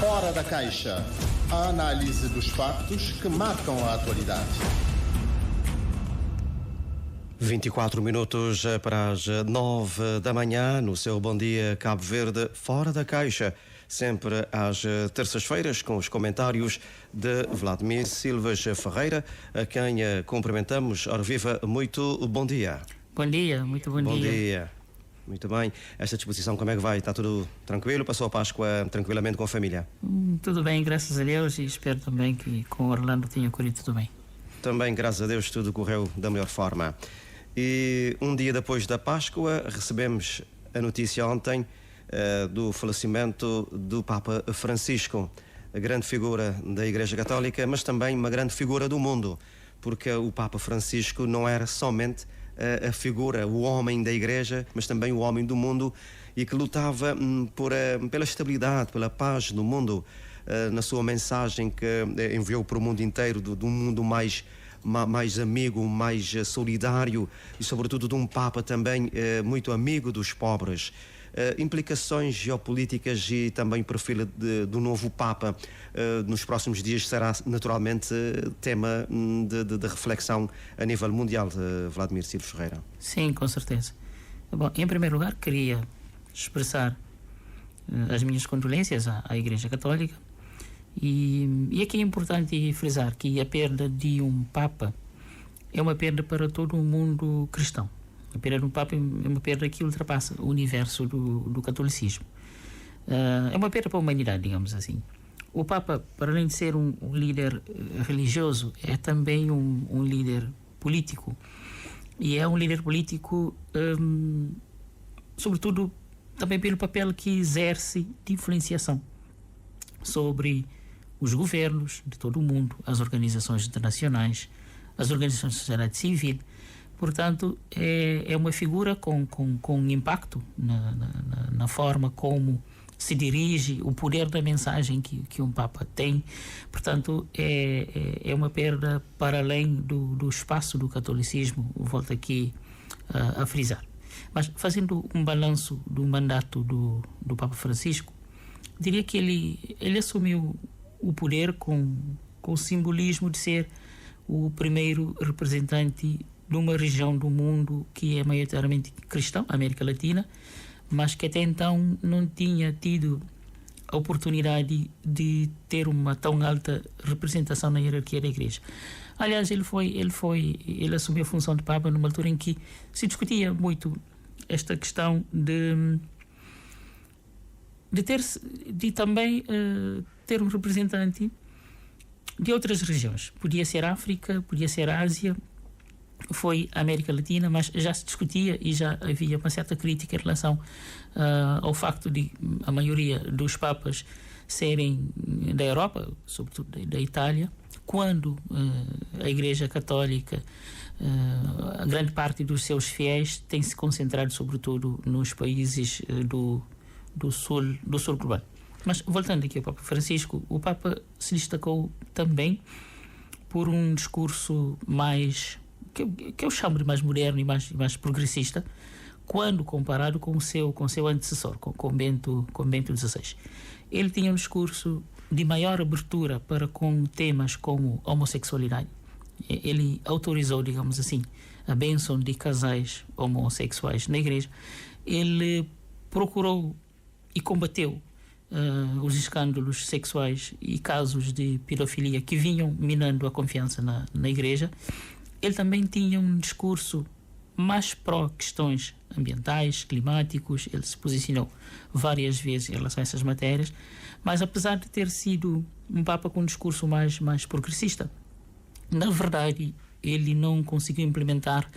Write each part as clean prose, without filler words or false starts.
Fora da Caixa. A análise dos factos que marcam a atualidade. 24 minutos para as 9 da manhã, no seu Bom Dia Cabo Verde, Fora da Caixa. Sempre às terças-feiras, com os comentários de Vladimir Silvas Ferreira, a quem cumprimentamos. Ora viva, muito bom dia. Bom dia, muito bom dia. Bom dia. Muito bem. Esta disposição, como é que vai? Está tudo tranquilo? Passou a Páscoa tranquilamente com a família? Tudo bem, graças a Deus, e espero também que com o Orlando tenha corrido tudo bem. Também, graças a Deus, tudo correu da melhor forma. E um dia depois da Páscoa, recebemos a notícia ontem do falecimento do Papa Francisco, a grande figura da Igreja Católica, mas também uma grande figura do mundo, porque o Papa Francisco não era somente a figura, o homem da Igreja, mas também o homem do mundo, e que lutava pela estabilidade, pela paz no mundo, na sua mensagem que enviou para o mundo inteiro, de um mundo mais amigo, mais solidário, e sobretudo de um Papa também muito amigo dos pobres. Implicações geopolíticas e também perfil do novo Papa nos próximos dias será naturalmente tema de reflexão a nível mundial, Vladimir Silvas Ferreira. Sim, com certeza. Bom, em primeiro lugar, queria expressar as minhas condolências à Igreja Católica, e aqui é importante frisar que a perda de um Papa é uma perda para todo o mundo cristão. A perda de um Papa é uma perda que ultrapassa o universo do catolicismo. É uma perda para a humanidade, digamos assim. O Papa, para além de ser um líder religioso, é também um líder político. E é um líder político, sobretudo, também pelo papel que exerce de influenciação sobre os governos de todo o mundo, as organizações internacionais, as organizações da sociedade civil. Portanto, é uma figura com impacto na forma como se dirige, o poder da mensagem que um Papa tem. Portanto, é uma perda para além do espaço do catolicismo, volto aqui a frisar. Mas, fazendo um balanço do mandato do Papa Francisco, diria que ele assumiu o poder com o simbolismo de ser o primeiro representante de uma região do mundo que é maioritariamente cristã, América Latina, mas que até então não tinha tido a oportunidade de ter uma tão alta representação na hierarquia da Igreja. Aliás, ele assumiu a função de Papa numa altura em que se discutia muito esta questão de também ter um representante de outras regiões. Podia ser África, podia ser Ásia, foi a América Latina, mas já se discutia e já havia uma certa crítica em relação ao facto de a maioria dos papas serem da Europa, sobretudo da Itália, quando a Igreja Católica, a grande parte dos seus fiéis tem se concentrado sobretudo nos países do sul global. Mas voltando aqui ao Papa Francisco, o Papa se destacou também por um discurso mais que eu chamo de mais moderno e mais progressista, quando comparado com o seu antecessor, com Bento XVI. Ele tinha um discurso de maior abertura para com temas como homossexualidade. Ele autorizou, digamos assim, a bênção de casais homossexuais na Igreja. Ele procurou e combateu os escândalos sexuais e casos de pedofilia que vinham minando a confiança na Igreja. Ele também tinha um discurso mais pró-questões ambientais, climáticos. Ele se posicionou várias vezes em relação a essas matérias, mas apesar de ter sido um Papa com um discurso mais progressista, na verdade ele não conseguiu implementar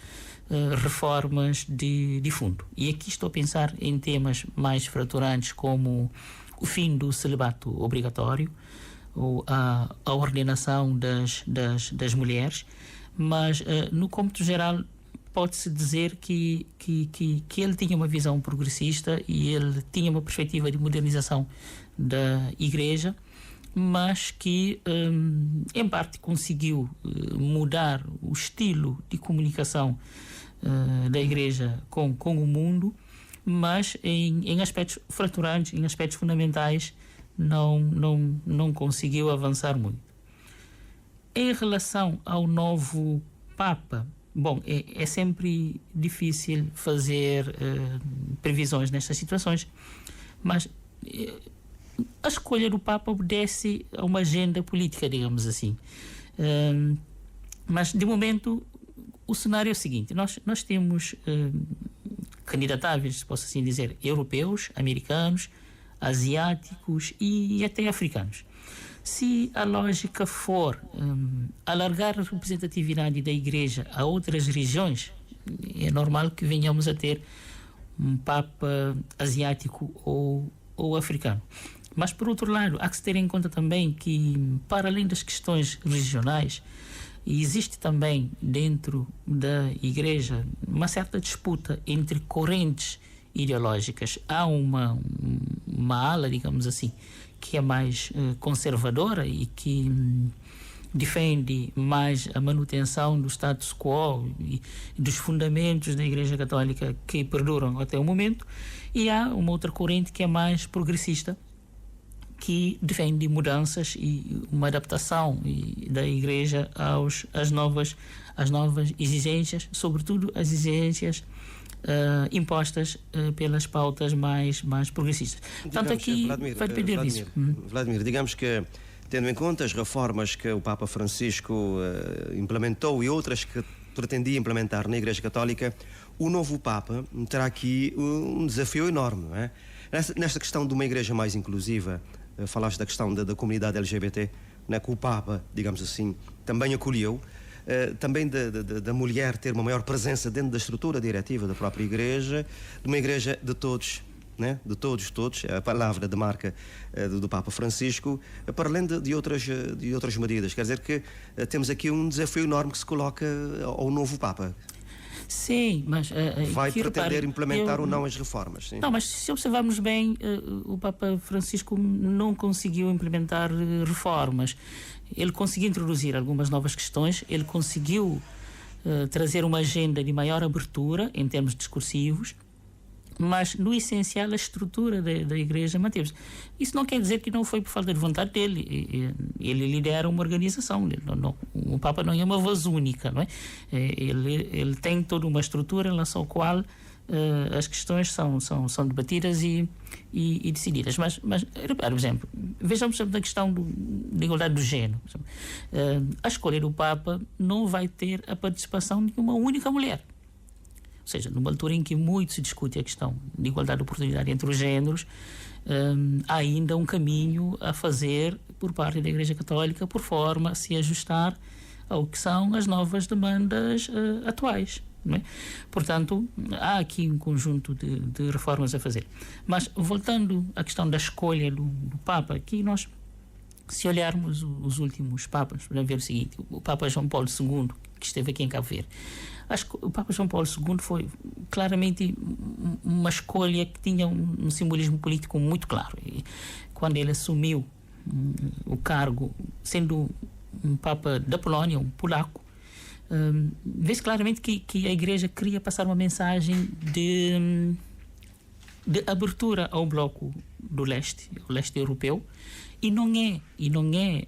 reformas de fundo. E aqui estou a pensar em temas mais fraturantes como o fim do celibato obrigatório ou a ordenação das mulheres. Mas, no cômputo geral, pode-se dizer que ele tinha uma visão progressista e ele tinha uma perspectiva de modernização da Igreja, mas que, em parte, conseguiu mudar o estilo de comunicação da Igreja com o mundo, mas em aspectos fraturantes, em aspectos fundamentais, não conseguiu avançar muito. Em relação ao novo Papa, bom, é sempre difícil fazer previsões nestas situações, mas a escolha do Papa obedece a uma agenda política, digamos assim. Mas, de momento, o cenário é o seguinte: nós temos candidatáveis, posso assim dizer, europeus, americanos, asiáticos e até africanos. Se a lógica for alargar a representatividade da Igreja a outras regiões, é normal que venhamos a ter um Papa asiático ou africano. Mas, por outro lado, há que se ter em conta também que, para além das questões regionais, existe também dentro da Igreja uma certa disputa entre correntes ideológicas. Há uma ala, digamos assim, que é mais conservadora e que defende mais a manutenção do status quo e dos fundamentos da Igreja Católica que perduram até o momento, e há uma outra corrente que é mais progressista, que defende mudanças e uma adaptação da Igreja às novas exigências, sobretudo as exigências impostas pelas pautas mais progressistas. Portanto, aqui vai depender disso. Vladimir, digamos que, tendo em conta as reformas que o Papa Francisco implementou e outras que pretendia implementar na Igreja Católica, o novo Papa terá aqui um desafio enorme, não é? Nesta questão de uma Igreja mais inclusiva, falaste da questão da comunidade LGBT, né, que o Papa, digamos assim, também acolheu, também da mulher ter uma maior presença dentro da estrutura diretiva da própria Igreja, de uma Igreja de todos, né? De todos, é a palavra de marca do Papa Francisco, para além de outras medidas. Quer dizer que temos aqui um desafio enorme que se coloca ao novo Papa. Sim, mas... vai pretender implementar ou não as reformas. Sim. Não, mas se observarmos bem, o Papa Francisco não conseguiu implementar reformas. Ele conseguiu introduzir algumas novas questões, ele conseguiu trazer uma agenda de maior abertura em termos discursivos, mas no essencial a estrutura da Igreja manteve-se. Isso não quer dizer que não foi por falta de vontade dele. Ele lidera uma organização. O Papa não é uma voz única, não é? Ele tem toda uma estrutura em relação ao qual as questões são debatidas e decididas. Mas, por exemplo, vejamos a questão da igualdade do género. A escolha do Papa não vai ter a participação de uma única mulher. Ou seja, numa altura em que muito se discute a questão de igualdade de oportunidade entre os géneros, há ainda um caminho a fazer por parte da Igreja Católica, por forma a se ajustar ao que são as novas demandas atuais. Não é? Portanto, há aqui um conjunto de reformas a fazer. Mas, voltando à questão da escolha do Papa, aqui nós, se olharmos os últimos Papas, podemos ver o seguinte: o Papa João Paulo II, que esteve aqui em Cabo Verde, acho que o Papa João Paulo II foi claramente uma escolha que tinha um simbolismo político muito claro. E quando ele assumiu o cargo, sendo um Papa da Polónia, um polaco, vê-se claramente que a Igreja queria passar uma mensagem de abertura ao bloco do leste, o leste europeu, e não é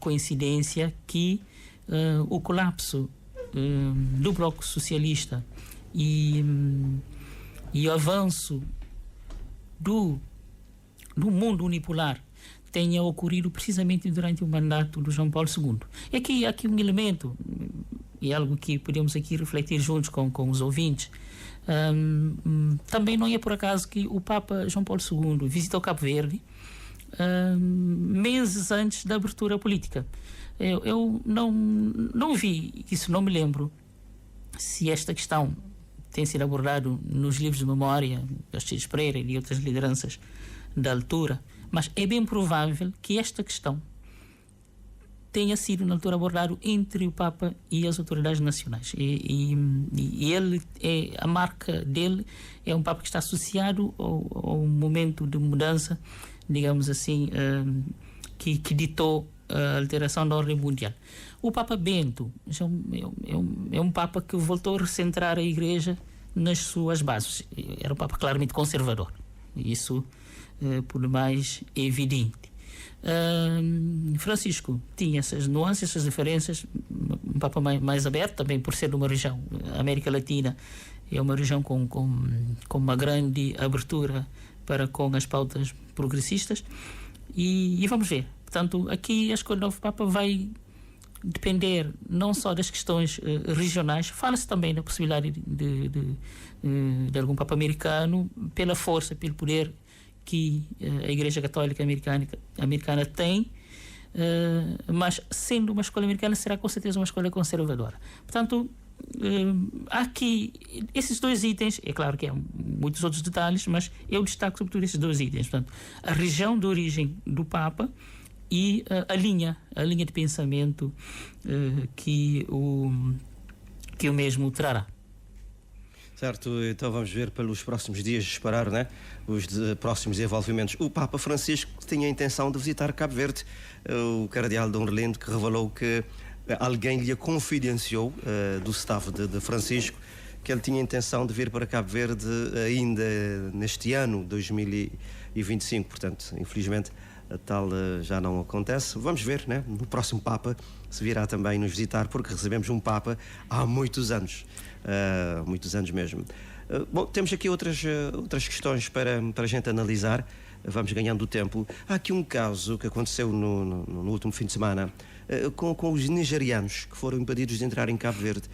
coincidência que o colapso do bloco socialista e o avanço do mundo unipolar tenha ocorrido precisamente durante o mandato do João Paulo II. E aqui um elemento, e algo que podemos aqui refletir juntos com os ouvintes, também não é por acaso que o Papa João Paulo II visitou Cabo Verde meses antes da abertura política. Eu não vi isso, não me lembro se esta questão tem sido abordada nos livros de memória de Aristides Pereira e de outras lideranças da altura, mas é bem provável que esta questão tenha sido na altura abordado entre o Papa e as autoridades nacionais. E ele, a marca dele é um Papa que está associado ao momento de mudança, digamos assim, que ditou a alteração da ordem mundial. O Papa Bento é um Papa que voltou a recentrar a Igreja nas suas bases. Era um Papa claramente conservador. Isso por demais evidente. Francisco tinha essas nuances, essas diferenças, um Papa mais aberto, também por ser de uma região, a América Latina é uma região com uma grande abertura para com as pautas progressistas, e vamos ver. Portanto, aqui a escolha do novo Papa vai depender não só das questões regionais, fala-se também da possibilidade de algum Papa americano, pela força, pelo poder que a Igreja Católica americana tem, mas sendo uma escolha americana, será com certeza uma escolha conservadora. Portanto, há aqui esses dois itens, é claro que há muitos outros detalhes, mas eu destaco sobretudo esses dois itens. Portanto, a região de origem do Papa e a linha de pensamento que o mesmo trará. Certo, então vamos ver pelos próximos dias, esperar, né, os próximos desenvolvimentos. O Papa Francisco tinha a intenção de visitar Cabo Verde. O cardeal Dom Orlindo, que revelou que alguém lhe confidenciou do staff de Francisco que ele tinha a intenção de vir para Cabo Verde ainda neste ano, 2025. Portanto, infelizmente, a tal já não acontece. Vamos ver, né, no próximo Papa se virá também nos visitar, porque recebemos um Papa há muitos anos. Muitos anos mesmo. Bom, temos aqui outras questões para a gente analisar. Vamos ganhando tempo. Há aqui um caso que aconteceu no último fim de semana com os nigerianos que foram impedidos de entrar em Cabo Verde.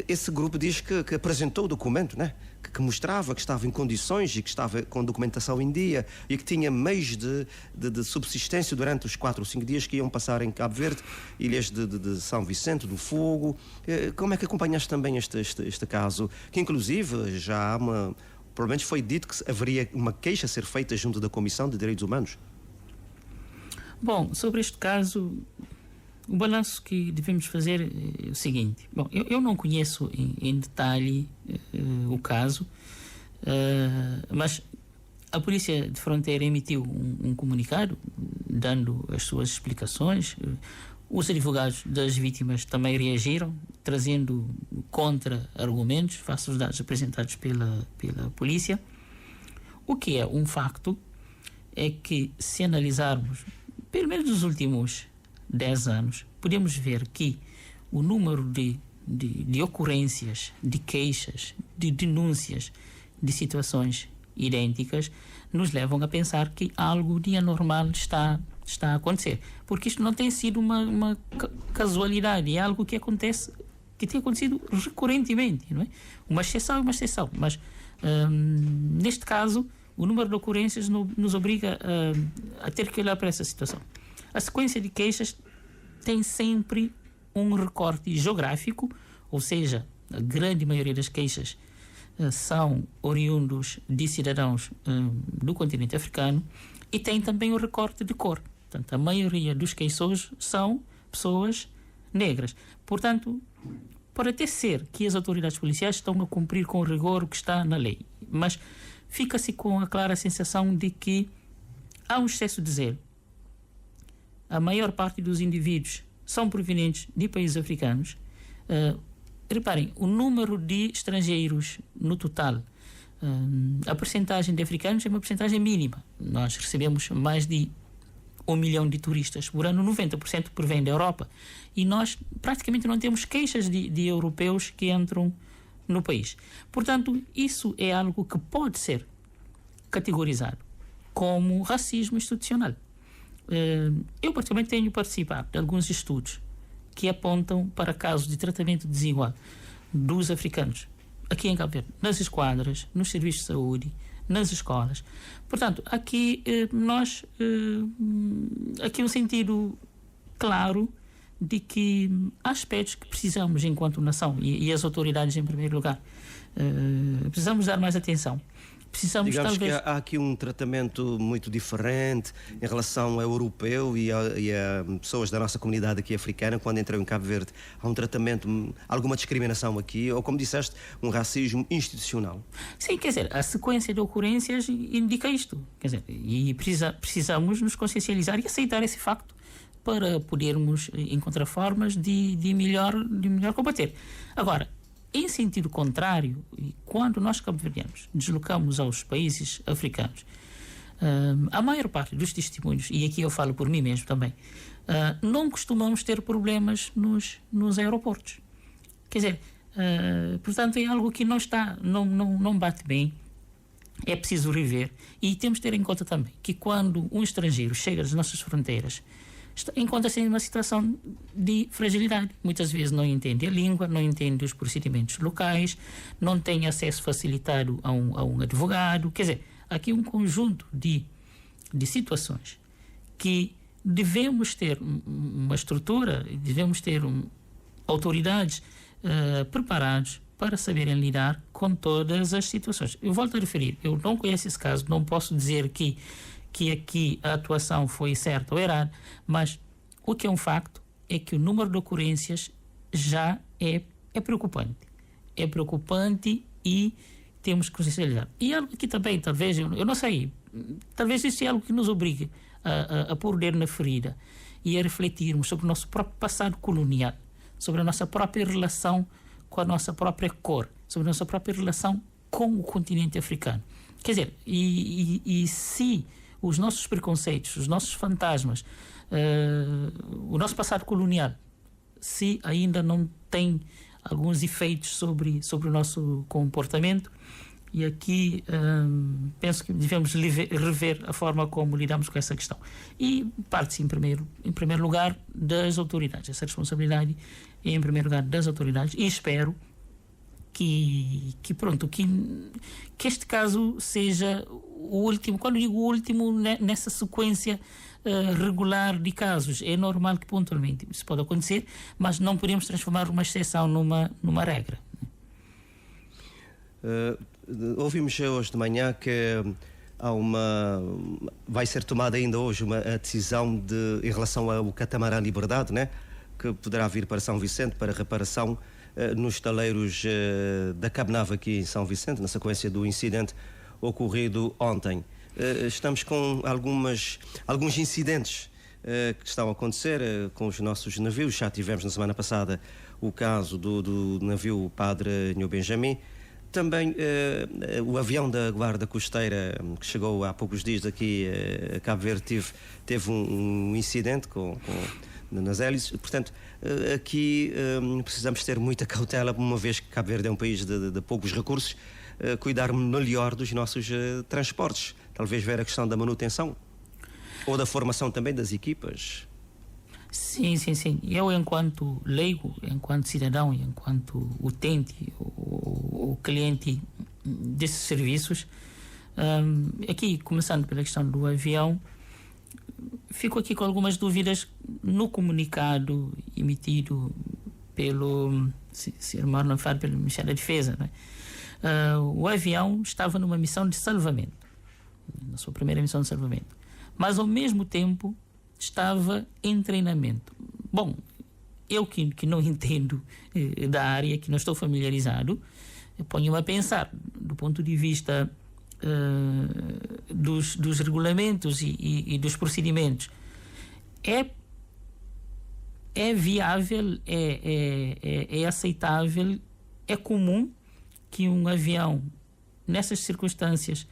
Esse grupo diz que apresentou o documento, né? Que mostrava que estava em condições e que estava com documentação em dia e que tinha meios de subsistência durante os 4 ou 5 dias que iam passar em Cabo Verde, ilhas de São Vicente do Fogo. Como é que acompanhaste também este caso? Que inclusive já há provavelmente foi dito que haveria uma queixa a ser feita junto da Comissão de Direitos Humanos. Bom, sobre este caso, o balanço que devemos fazer é o seguinte. Bom, eu não conheço em detalhe o caso, mas a Polícia de Fronteira emitiu um comunicado dando as suas explicações. Os advogados das vítimas também reagiram, trazendo contra-argumentos face aos dados apresentados pela polícia. O que é um facto é que, se analisarmos, pelo menos nos últimos 10 anos, podemos ver que o número de ocorrências, de queixas, de denúncias de situações idênticas nos levam a pensar que algo de anormal está a acontecer. Porque isto não tem sido uma casualidade, é algo que tem acontecido recorrentemente, não é? Uma exceção é uma exceção, mas neste caso o número de ocorrências nos obriga a ter que olhar para essa situação. A sequência de queixas tem sempre um recorte geográfico, ou seja, a grande maioria das queixas são oriundos de cidadãos do continente africano, e tem também o recorte de cor. Portanto, a maioria dos queixosos são pessoas negras. Portanto, pode até ser que as autoridades policiais estão a cumprir com rigor o que está na lei, mas fica-se com a clara sensação de que há um excesso de zelo. A maior parte dos indivíduos são provenientes de países africanos. Reparem, o número de estrangeiros no total, a percentagem de africanos é uma percentagem mínima. Nós recebemos mais de 1 milhão de turistas por ano, 90% provém da Europa. E nós praticamente não temos queixas de europeus que entram no país. Portanto, isso é algo que pode ser categorizado como racismo institucional. Eu particularmente tenho participado de alguns estudos que apontam para casos de tratamento desigual dos africanos aqui em Cabo Verde, nas esquadras, nos serviços de saúde, nas escolas. Portanto, aqui aqui um sentido claro de que há aspectos que precisamos, enquanto nação, e as autoridades em primeiro lugar, precisamos dar mais atenção. Precisamos, digamos, talvez, que há aqui um tratamento muito diferente em relação ao europeu e a pessoas da nossa comunidade aqui africana quando entram em Cabo Verde. Há um tratamento, alguma discriminação aqui, ou como disseste, um racismo institucional? Sim, quer dizer, a sequência de ocorrências indica isto. Quer dizer, e precisamos nos consciencializar e aceitar esse facto para podermos encontrar formas de melhor combater. Agora, em sentido contrário, quando nós cabo-verdianos deslocamos aos países africanos, A maior parte dos testemunhos, e aqui eu falo por mim mesmo também, não costumamos ter problemas nos aeroportos. Quer dizer, portanto, é algo que não bate bem. É preciso rever, e temos de ter em conta também que quando um estrangeiro chega às nossas fronteiras, encontra-se em uma situação de fragilidade. Muitas vezes não entende a língua, não entende os procedimentos locais, não tem acesso facilitado a um advogado. Quer dizer, aqui um conjunto de situações que devemos ter uma estrutura, devemos ter autoridades preparadas para saberem lidar com todas as situações. Eu volto a referir, eu não conheço esse caso, não posso dizer que aqui a atuação foi certa ou errada, mas o que é um facto é que o número de ocorrências já é preocupante. É preocupante e temos que lidar. E algo que também, talvez, eu não sei, talvez isso é algo que nos obrigue a pôr o dedo na ferida e a refletirmos sobre o nosso próprio passado colonial, sobre a nossa própria relação com a nossa própria cor, sobre a nossa própria relação com o continente africano. Quer dizer, e se os nossos preconceitos, os nossos fantasmas, o nosso passado colonial, se ainda não tem alguns efeitos sobre o nosso comportamento, e aqui penso que devemos rever a forma como lidamos com essa questão. E parte-se, em primeiro lugar, das autoridades. Essa responsabilidade é, em primeiro lugar, das autoridades, e espero que este caso seja o último. Quando digo o último, nessa sequência regular de casos, é normal que pontualmente isso pode acontecer, mas não podemos transformar uma exceção numa regra. Ouvimos hoje de manhã que vai ser tomada ainda hoje uma decisão em relação ao catamarã Liberdade, né? Que poderá vir para São Vicente para reparação nos taleiros da Cabnava aqui em São Vicente, na sequência do incidente ocorrido ontem. Estamos com alguns incidentes que estão a acontecer com os nossos navios. Já tivemos na semana passada o caso do navio Padre Nho Benjamin. Também o avião da Guarda Costeira, que chegou há poucos dias aqui a Cabo Verde, teve um incidente nas hélices. Portanto, aqui precisamos ter muita cautela, uma vez que Cabo Verde é um país de poucos recursos, cuidar melhor dos nossos transportes. Talvez ver a questão da manutenção ou da formação também das equipas. Sim. Eu, enquanto leigo, enquanto cidadão, enquanto utente ou cliente desses serviços, aqui, começando pela questão do avião, fico aqui com algumas dúvidas no comunicado emitido pelo Ministério da Defesa, não é? O avião estava numa missão de salvamento, na sua primeira missão de salvamento, mas ao mesmo tempo estava em treinamento. Bom, eu que não entendo da área, que não estou familiarizado, eu ponho-me a pensar do ponto de vista dos regulamentos e dos procedimentos. É viável, é aceitável, é comum que um avião, nessas circunstâncias,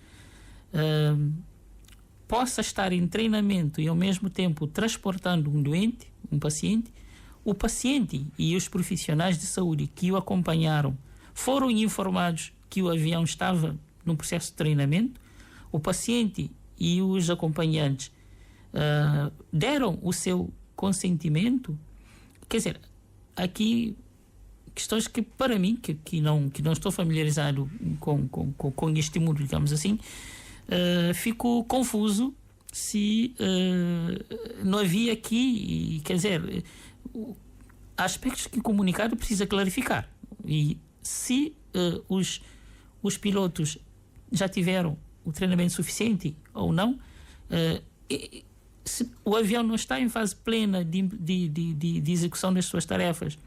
possa estar em treinamento e ao mesmo tempo transportando um doente, um paciente. O paciente e os profissionais de saúde que o acompanharam foram informados que o avião estava num processo de treinamento. O paciente e os acompanhantes deram o seu consentimento. Quer dizer, aqui questões que, para mim, que não estou familiarizado com este mundo, digamos assim, fico confuso se não havia aqui, quer dizer, aspectos que o comunicado precisa clarificar. E se os pilotos já tiveram o treinamento suficiente ou não, se o avião não está em fase plena de execução das suas tarefas,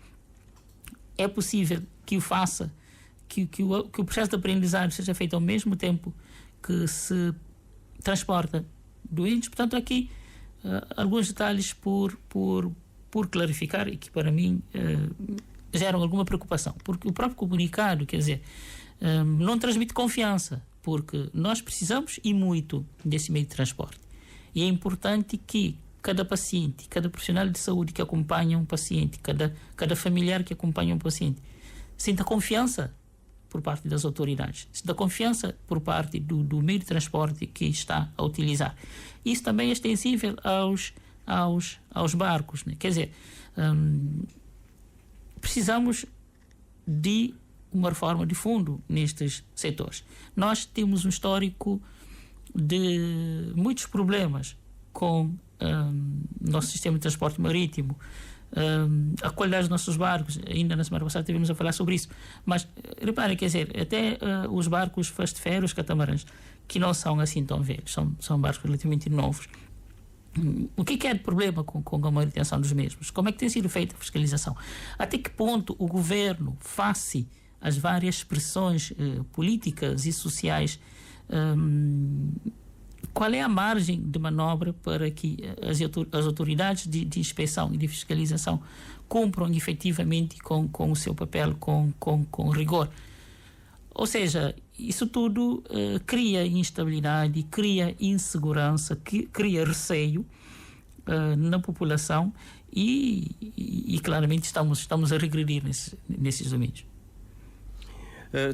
é possível que o faça, que o processo de aprendizagem seja feito ao mesmo tempo que se transporta doentes. Portanto, aqui alguns detalhes por clarificar e que para mim geram alguma preocupação, porque o próprio comunicado, quer dizer, não transmite confiança, porque nós precisamos e muito desse meio de transporte. E é importante que cada paciente, cada profissional de saúde que acompanha um paciente, cada familiar que acompanha um paciente, sinta confiança por parte das autoridades, sinta confiança por parte do meio de transporte que está a utilizar. Isso também é extensível aos barcos, né? Quer dizer, precisamos de uma reforma de fundo nestes setores. Nós temos um histórico de muitos problemas com nosso sistema de transporte marítimo, a qualidade dos nossos barcos. Ainda na semana passada estivemos a falar sobre isso. Mas reparem, quer dizer, até os barcos fast ferry, os catamarãs, que não são assim tão velhos, são barcos relativamente novos. O que é de problema com a manutenção dos mesmos? Como é que tem sido feita a fiscalização? Até que ponto o governo, face às várias pressões políticas e sociais, qual é a margem de manobra para que as autoridades de inspeção e de fiscalização cumpram efetivamente com o seu papel com rigor? Ou seja, isso tudo cria instabilidade, cria insegurança, cria receio na população e claramente estamos a regredir nesses domínios.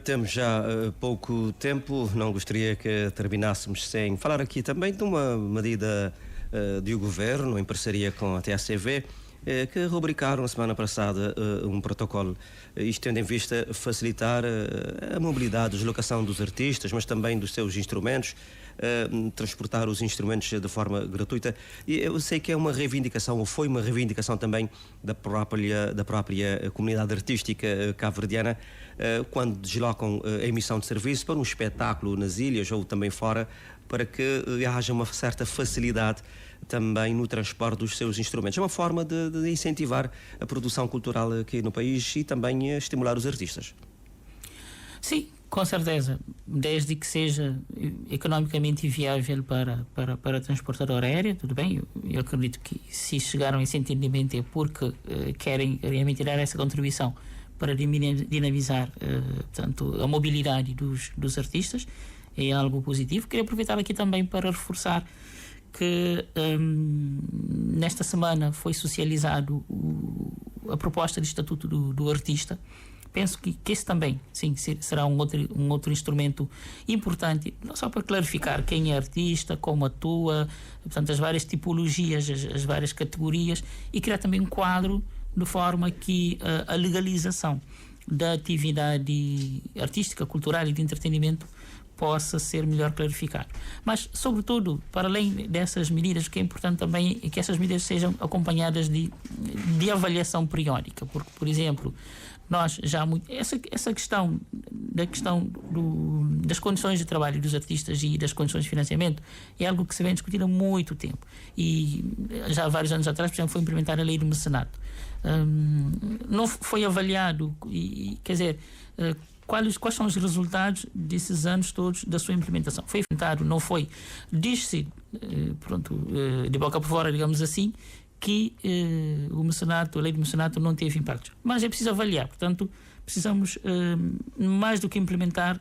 Temos já pouco tempo, não gostaria que terminássemos sem falar aqui também de uma medida do governo, em parceria com a TACV, que rubricaram na semana passada um protocolo, isto tendo em vista facilitar a mobilidade, a deslocação dos artistas, mas também dos seus instrumentos, transportar os instrumentos de forma gratuita. E eu sei que é uma reivindicação, ou foi uma reivindicação também da própria comunidade artística cabo-verdiana, quando deslocam a emissão de serviço para um espetáculo nas ilhas ou também fora, para que haja uma certa facilidade também no transporte dos seus instrumentos. É uma forma de incentivar a produção cultural aqui no país e também estimular os artistas. Sim, com certeza. Desde que seja economicamente viável para a transportadora aérea, tudo bem. Eu acredito que se chegaram a esse entendimento é porque querem realmente dar essa contribuição para dinamizar portanto, a mobilidade dos artistas. É algo positivo. Queria aproveitar aqui também para reforçar que nesta semana foi socializado a proposta de estatuto do artista. Penso que esse também, sim, será um outro instrumento importante, não só para clarificar quem é artista, como atua, portanto, as várias tipologias, as várias categorias, e criar também um quadro de forma que a legalização da atividade artística, cultural e de entretenimento possa ser melhor clarificado. Mas, sobretudo, para além dessas medidas, o que é importante também é que essas medidas sejam acompanhadas de avaliação periódica, porque, por exemplo, nós já essa questão das condições de trabalho dos artistas e das condições de financiamento é algo que se vem discutindo há muito tempo, e já há vários anos atrás, por exemplo, foi implementada a lei do mecenato. Não foi avaliado, quer dizer, quais são os resultados desses anos todos da sua implementação. Foi implementado, não foi? Diz-se, de boca por fora, digamos assim, que a lei do mecenato não teve impactos. Mas é preciso avaliar, portanto, precisamos, mais do que implementar,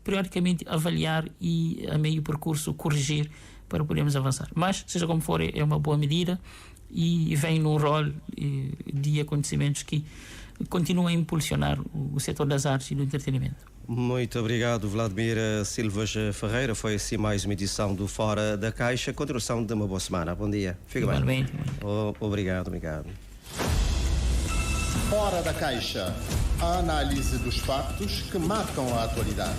periodicamente avaliar e, a meio percurso, corrigir para podermos avançar. Mas, seja como for, é uma boa medida e vem num rol de acontecimentos que continuam a impulsionar o setor das artes e do entretenimento. Muito obrigado, Vladimir Silvas Ferreira. Foi assim mais uma edição do Fora da Caixa. Continuação de uma boa semana. Bom dia. Fica bem. Obrigado. Fora da Caixa. A análise dos factos que marcam a atualidade.